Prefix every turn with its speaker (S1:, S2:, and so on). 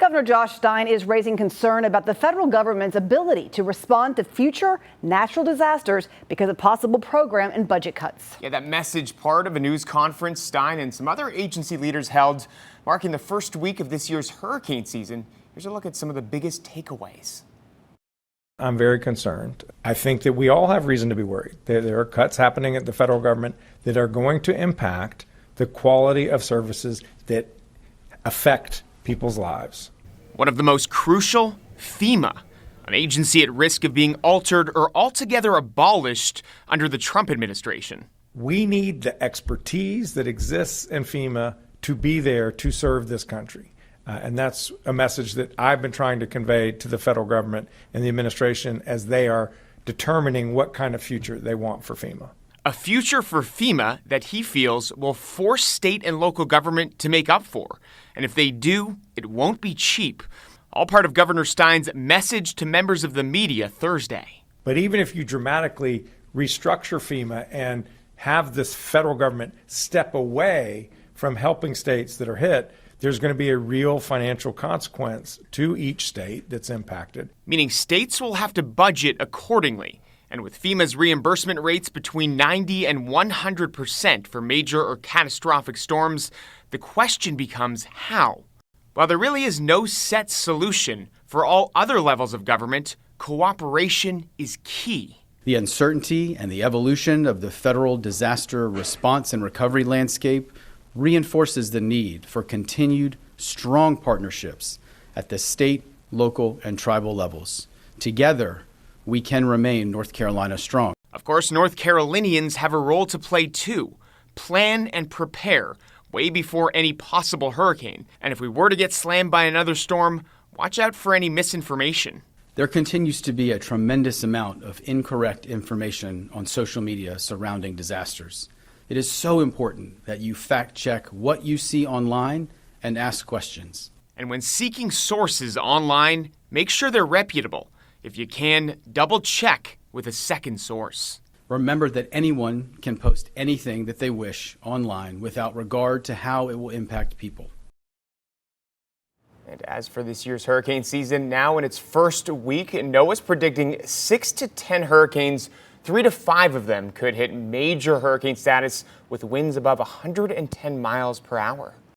S1: Governor Josh Stein is raising concern about the federal government's ability to respond to future natural disasters because of possible program and budget cuts.
S2: Yeah, that message part of a news conference Stein and some other agency leaders held, marking the first week of this year's hurricane season. Here's a look at some of the biggest takeaways.
S3: I'm very concerned. I think that we all have reason to be worried. There are cuts happening at the federal government that are going to impact the quality of services that affect people's lives.
S2: One of the most crucial, FEMA, an agency at risk of being altered or altogether abolished under the Trump administration.
S3: We need the expertise that exists in FEMA to be there to serve this country. And that's a message that I've been trying to convey to the federal government and the administration as they are determining what kind of future they want for FEMA.
S2: A future for FEMA that he feels will force state and local government to make up for. And if they do, it won't be cheap. All part of Governor Stein's message to members of the media Thursday.
S3: But even if you dramatically restructure FEMA and have this federal government step away from helping states that are hit, there's going to be a real financial consequence to each state that's impacted.
S2: Meaning states will have to budget accordingly. And with FEMA's reimbursement rates between 90 and 100% for major or catastrophic storms, the question becomes how. While there really is no set solution for all other levels of government, cooperation is key.
S4: The uncertainty and the evolution of the federal disaster response and recovery landscape reinforces the need for continued strong partnerships at the state, local, and tribal levels. Together, we can remain North Carolina strong.
S2: Of course, North Carolinians have a role to play too. Plan and prepare way before any possible hurricane. And if we were to get slammed by another storm, watch out for any misinformation.
S4: There continues to be a tremendous amount of incorrect information on social media surrounding disasters. It is so important that you fact check what you see online and ask questions.
S2: And when seeking sources online, make sure they're reputable. If you can, double check with a second source.
S4: Remember that anyone can post anything that they wish online without regard to how it will impact people.
S2: And as for this year's hurricane season, now in its first week, NOAA's predicting 6 to 10 hurricanes. 3 to 5 of them could hit major hurricane status with winds above 110 miles per hour.